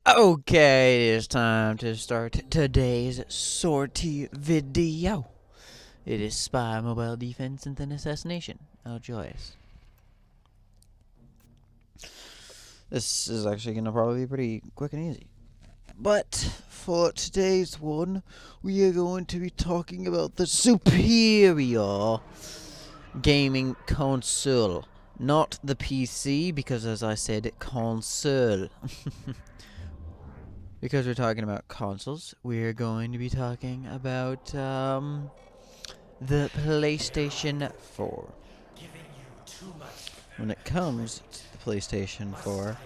Okay, it is time to start today's sortie video. It is spy, mobile defense, and then assassination. How joyous. This is actually going to probably be pretty quick and easy. But for today's one, we are going to be talking about the superior gaming console. Not the PC, because as I said, console. Because we're talking about consoles, we're going to be talking about the PlayStation 4. When it comes to the PlayStation 4,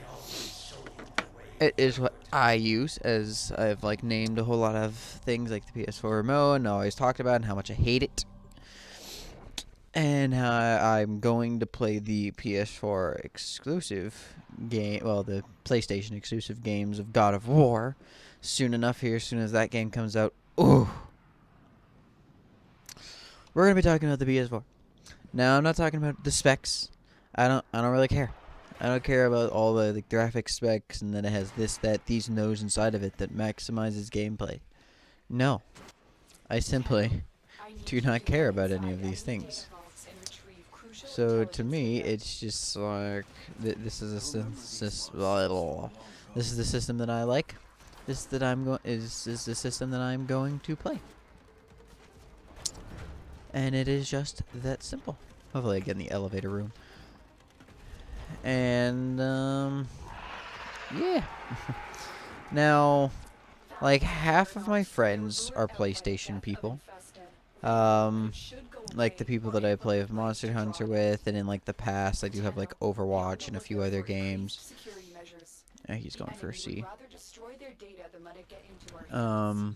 it is what I use, as I've named a whole lot of things like the PS4 remote, and I always talked about and how much I hate it, and how I'm going to play the PS4 exclusive game, well, the PlayStation exclusive games of God of War soon enough here, as soon as that game comes out. Ooh. We're going to be talking about the PS4. Now, I'm not talking about the specs. I don't really care. I don't care about all the graphic specs and that it has this, that, these, and those inside of it that maximizes gameplay. No. I simply do not care about any of these things. So to me, it's just like this is the system that I like. This that is the system that I'm going to play. And it is just that simple. Hopefully I get in the elevator room. And yeah. Now, half of my friends are PlayStation people. Like the people that I play with Monster Hunter with, and in the past I do have Overwatch and a few other games. He's going for a C. And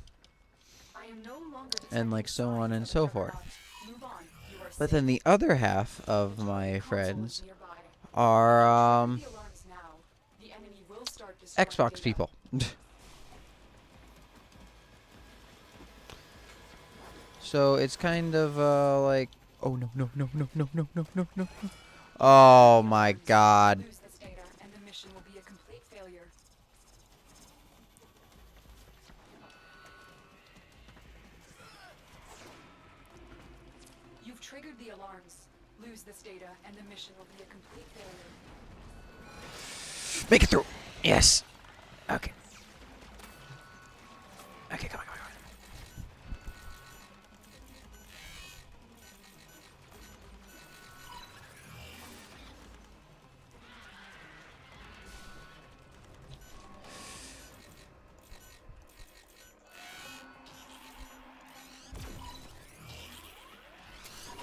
so on and so forth. But then the other half of my friends are Xbox people. So it's kind of oh no no no no no no no no no. Oh my god. You've triggered the alarms. Lose this data and the mission will be a complete failure. Make it through. Yes. Okay. Okay, come on, come on, come on.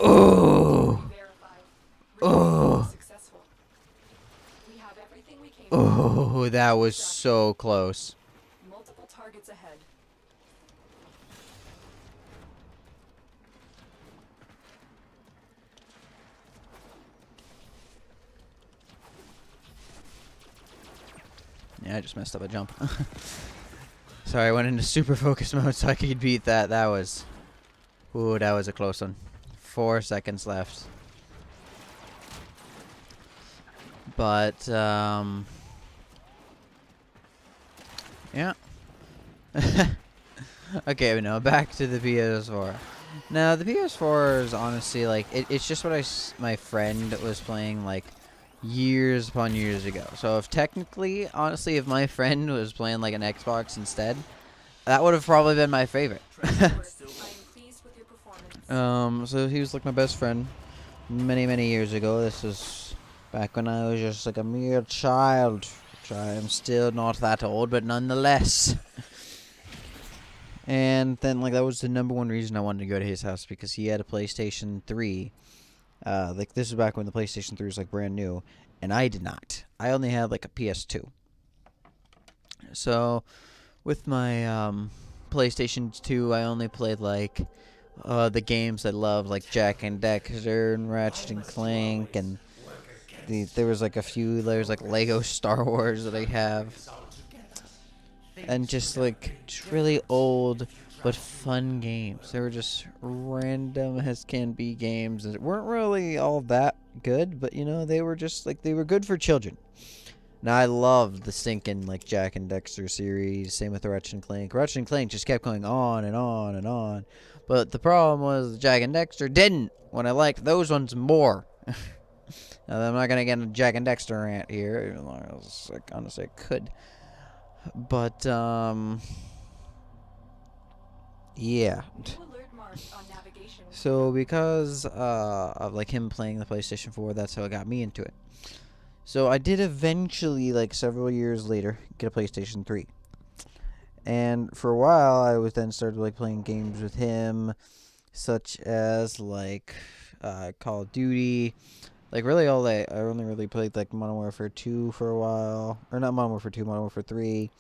Oh. Oh. Oh, that was so close. Multiple targets ahead. Yeah, I just messed up a jump. Sorry, I went into super focus mode so I could beat that. That was... Ooh, that was a close one. 4 seconds left. But, yeah. Okay, but no, back to the PS4. Now, the PS4 is honestly, it's just what my friend was playing, years upon years ago. So if technically, honestly, if my friend was playing, an Xbox instead, that would have probably been my favorite. So he was, my best friend many, many years ago. This was back when I was just, a mere child. Which I am still not that old, but nonetheless. And then, that was the number one reason I wanted to go to his house, because he had a PlayStation 3. This is back when the PlayStation 3 was, brand new, and I did not. I only had, a PS2. So, with my, PlayStation 2, I only played, the games I loved, like Jak and Daxter and Ratchet and Clank, and there was, a few, there's, Lego Star Wars that I have. And just really old but fun games. They were just random as can be games that weren't really all that good, but they were just they were good for children. Now I loved the stinking like Jack and Dexter series. Same with Ratchet and Clank. Ratchet and Clank just kept going on and on and on. But the problem was Jack and Dexter didn't. When I liked those ones more. Now, I'm not gonna get a Jack and Dexter rant here, even though I was like, honestly I could. But yeah. New alert marked on navigation. So because of like him playing the PlayStation 4, that's how it got me into it. So I did eventually, like several years later, get a PlayStation 3. And for a while, I was then started like playing games with him, such as like Call of Duty. Like really, I only really played like Modern Warfare 2 for a while, or not Modern Warfare 2, Modern Warfare 3.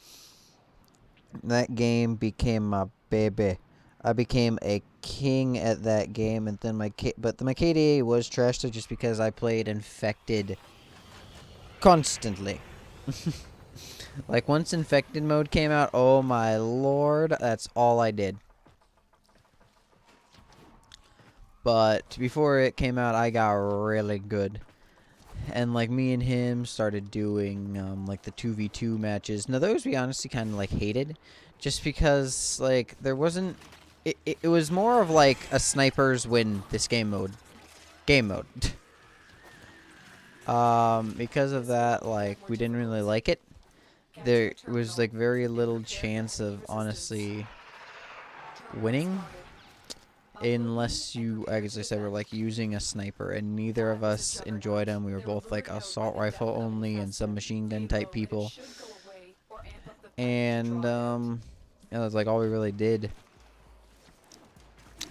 That game became my baby. I became a king at that game, and then my KDA was trashed just because I played infected constantly. Like once infected mode came out, oh my lord, that's all I did. But before it came out, I got really good. And like me and him started doing like the 2v2 matches. Now those we honestly kind of like hated, just because like there wasn't. It was more of like a snipers win this game mode. Because of that, like we didn't really like it. There was like very little chance of honestly winning unless you, as I said, were like using a sniper, and neither of us enjoyed them. We were both like assault rifle only and some machine gun type people, and it was like all we really did.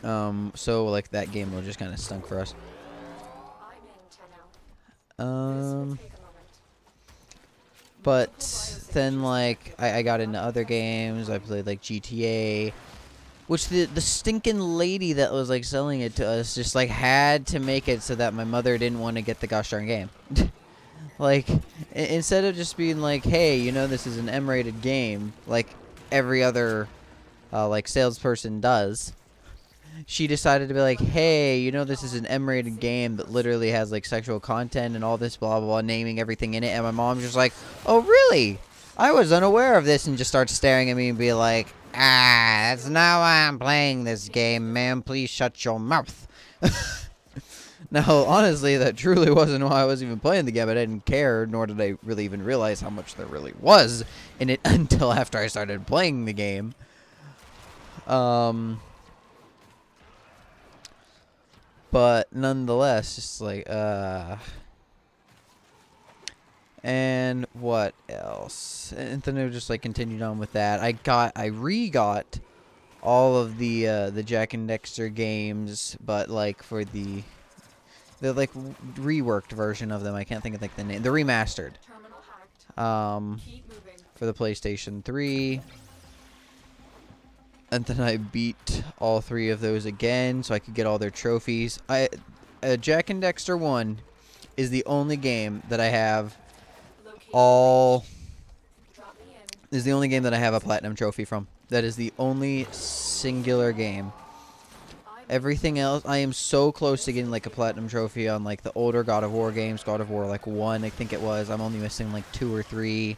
So like that game will just kind of stunk for us. But then like I got into other games. I played like GTA. Which the stinking lady that was like selling it to us just like had to make it so that my mother didn't want to get the gosh darn game. Like instead of just being like, hey, you know this is an M-rated game, like every other like salesperson does, she decided to be like, hey, you know this is an M-rated game that literally has like sexual content and all this blah blah blah, naming everything in it. And my mom's just like, oh really? I was unaware of this, and just starts staring at me and be like, that's not why I'm playing this game, ma'am. Please shut your mouth. Now, honestly, that truly wasn't why I was even playing the game. I didn't care, nor did I really even realize how much there really was in it until after I started playing the game. But nonetheless, just like, and what else? And then it just like continued on with that. I re-got all of the Jack and Dexter games, but like for the like reworked version of them. I can't think of like the name. The remastered. For the PlayStation 3. And then I beat all 3 of those again, so I could get all their trophies. Jack and Dexter 1 is the only game that I have is the only game that I have a platinum trophy from. That is the only singular game. Everything else, I am so close to getting like a platinum trophy on like the older God of War games. God of War like 1, I think it was. I'm only missing like 2 or 3.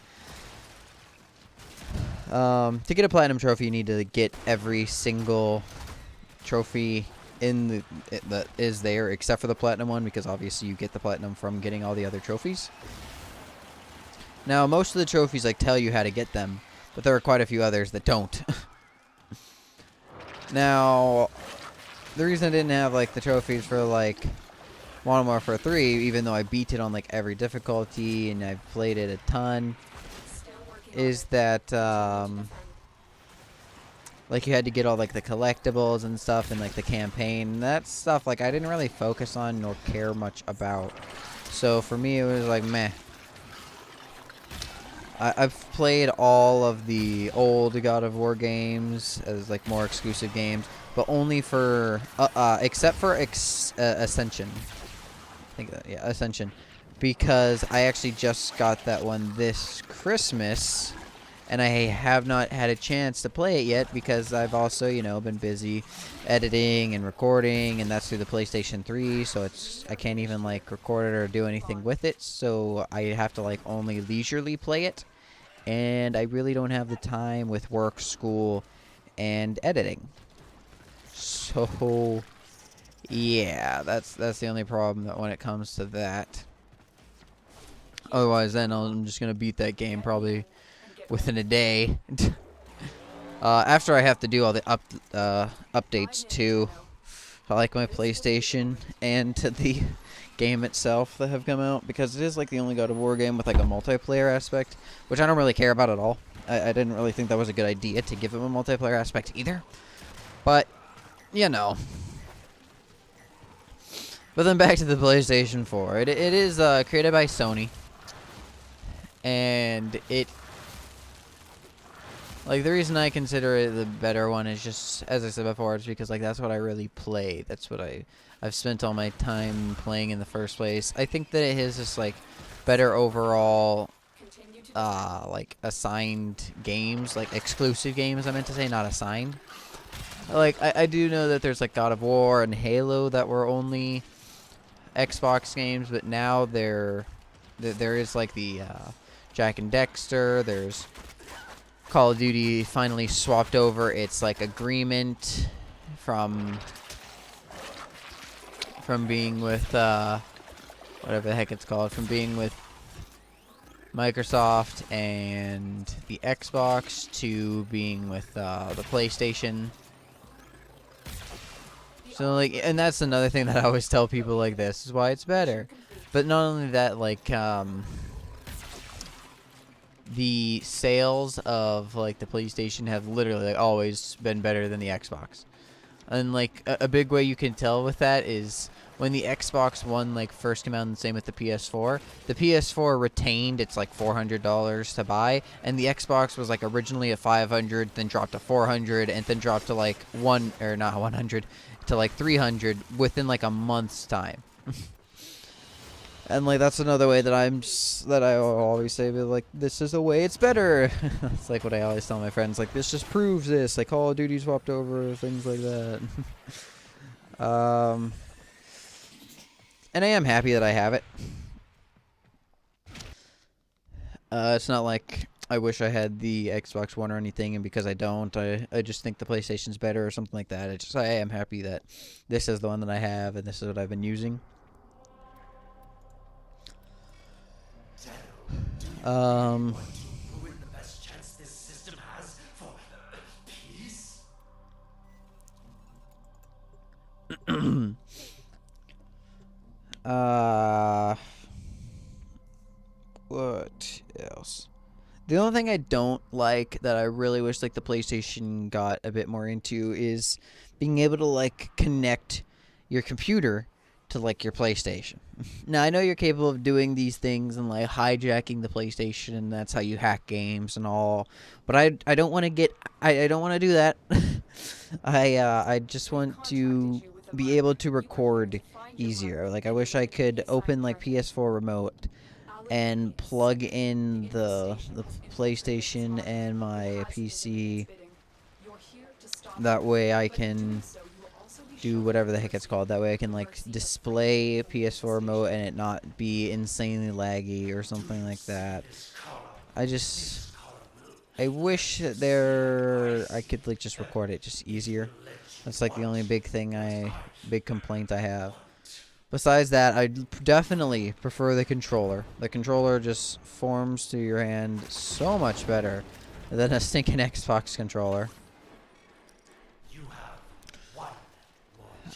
To get a platinum trophy, you need to get every single trophy that is there, except for the platinum one, because obviously you get the platinum from getting all the other trophies. Now, most of the trophies like tell you how to get them, but there are quite a few others that don't. Now, the reason I didn't have like the trophies for like Modern Warfare 3, even though I beat it on like every difficulty and I've played it a ton, is that like you had to get all like the collectibles and stuff and like the campaign. That stuff like I didn't really focus on nor care much about. So for me it was like meh. I've played all of the old God of War games as like more exclusive games, but only for except for Ascension. I think yeah, Ascension, because I actually just got that one this Christmas, and I have not had a chance to play it yet because I've also, been busy editing and recording, and that's through the PlayStation 3, so I can't even like record it or do anything with it, so I have to like only leisurely play it, and I really don't have the time with work, school, and editing. So yeah, that's the only problem that when it comes to that. Otherwise, then I'm just gonna beat that game probably within a day. After I have to do all the updates too, I like my PlayStation and to the game itself that have come out, because it is like the only God of War game with like a multiplayer aspect, which I don't really care about at all. I didn't really think that was a good idea to give him a multiplayer aspect either, but you know. But then back to the PlayStation 4. It is created by Sony, and like, the reason I consider it the better one is just, as I said before, it's because like that's what I really play. That's what I've spent all my time playing in the first place. I think that it has just like better overall like assigned games, like exclusive games I meant to say, not assigned. Like I do know that there's like God of War and Halo that were only Xbox games, but now there is like the Jack and Dexter, there's Call of Duty finally swapped over its like agreement from being with whatever the heck it's called, from being with Microsoft and the Xbox to being with the PlayStation. So like, and that's another thing that I always tell people, like, this is why it's better. But not only that, like the sales of like the PlayStation have literally like always been better than the Xbox. And like a big way you can tell with that is when the Xbox One like first came out, and the same with the PS4. The PS4 retained its like $400 to buy, and the Xbox was like originally at 500, then dropped to 400, and then dropped to like not 100 to like 300 within like a month's time. And like that's another way that I always say, but like, this is the way it's better. It's like what I always tell my friends, like, this just proves this, like Call of Duty swapped over, things like that. And I am happy that I have it. It's not like I wish I had the Xbox One or anything, and because I don't, I just think the PlayStation's better or something like that. I am happy that this is the one that I have, and this is what I've been using. Um, uh, what else? The only thing I don't like that I really wish like the PlayStation got a bit more into is being able to like connect your computer to like your PlayStation. Now I know you're capable of doing these things and like hijacking the PlayStation, and that's how you hack games and all. But I don't want to I don't want to do that. I just want to be able to record easier. Like, I wish I could open like PS4 remote and plug in the PlayStation and my PC. That way I can do whatever the heck it's called. That way I can like display PS4 remote and it not be insanely laggy or something like that. I wish that I could like just record it just easier. That's like the only big complaint I have. Besides that, I definitely prefer the controller. The controller just forms to your hand so much better than a stinking Xbox controller.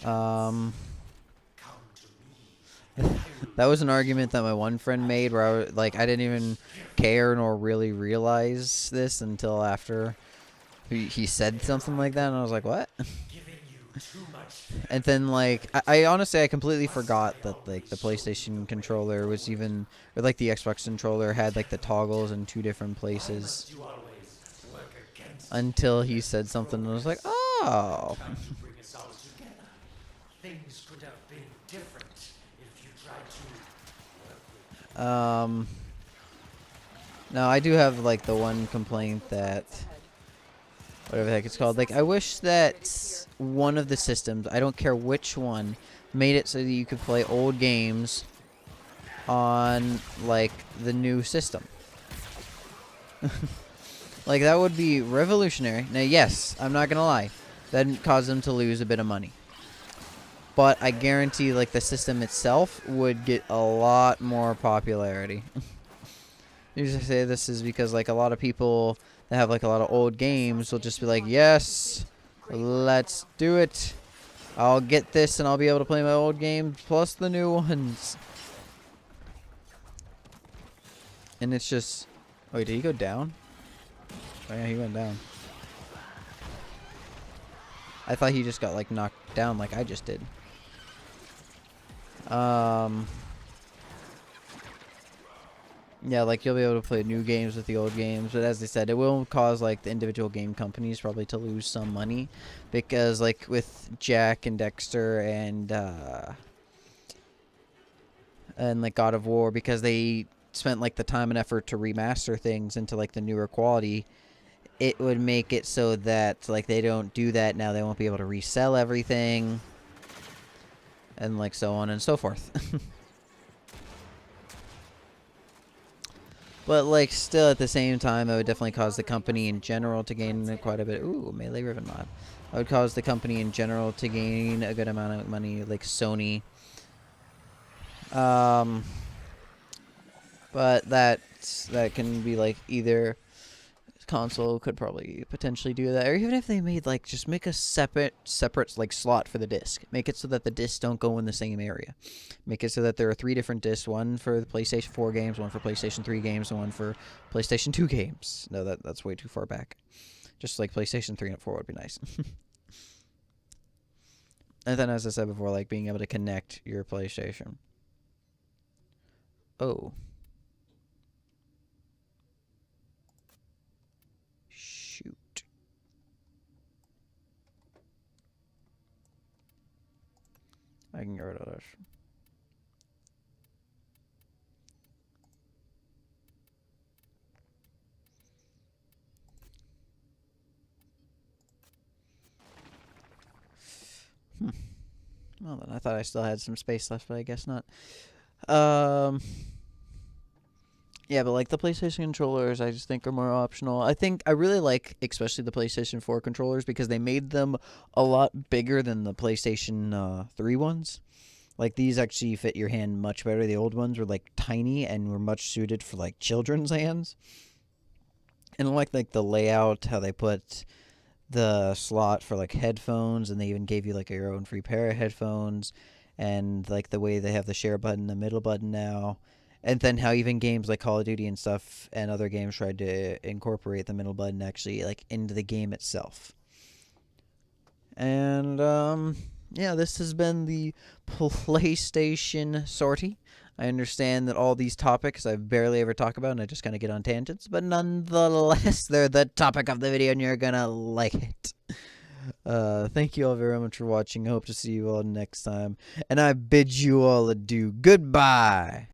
Um, that was an argument that my one friend made where I didn't even care nor really realize this until after he said something like that, and I was like, what? And then like I honestly I completely forgot that like the PlayStation controller was even, or like the Xbox controller had like the toggles in two different places until he said something, and I was like, oh. Now, I do have, like, the one complaint that, whatever the heck it's called, like, I wish that one of the systems, I don't care which one, made it so that you could play old games on, like, the new system. Like, that would be revolutionary. Now, yes, I'm not gonna lie, that'd cause them to lose a bit of money. But I guarantee, like, the system itself would get a lot more popularity. Usually say this is because, like, a lot of people that have, like, a lot of old games will just be like, yes, let's do it. I'll get this and I'll be able to play my old games plus the new ones. And it's just... Wait, did he go down? Oh, yeah, he went down. I thought he just got, like, knocked down like I just did. Yeah, like, you'll be able to play new games with the old games, but as I said, it will cause, like, the individual game companies probably to lose some money, because, like, with Jak and Dexter and like, God of War, because they spent, like, the time and effort to remaster things into, like, the newer quality, it would make it so that, like, they don't do that now. They won't be able to resell everything, and, like, so on and so forth. But, like, still at the same time, it would definitely cause the company in general to gain quite a bit. Ooh, melee ribbon mod. It would cause the company in general to gain a good amount of money, like Sony. But that can be, like, either console could probably potentially do that, or even if they made, like, just make a separate like slot for the disc. Make it so that the discs don't go in the same area. Make it so that there are 3 different discs, one for the PlayStation 4 games, one for PlayStation 3 games, and one for PlayStation 2 games. No, that's way too far back. Just like PlayStation 3 and 4 would be nice. And then, as I said before, like, being able to connect your PlayStation. Oh. Shoot. I can get rid of this. Well, then I thought I still had some space left, but I guess not. Yeah, but, like, the PlayStation controllers, I just think are more optional. I really like, especially the PlayStation 4 controllers, because they made them a lot bigger than the PlayStation 3 ones. Like, these actually fit your hand much better. The old ones were, like, tiny and were much suited for, like, children's hands. And I like the layout, how they put the slot for, like, headphones, and they even gave you, like, your own free pair of headphones, and, like, the way they have the share button, the middle button now, and then how even games like Call of Duty and stuff and other games tried to incorporate the middle button actually, like, into the game itself. And yeah, this has been the PlayStation sortie. I understand that all these topics I barely ever talk about, and I just kind of get on tangents, but nonetheless, they're the topic of the video, and you're gonna like it. Thank you all very much for watching. I hope to see you all next time, and I bid you all adieu. Goodbye.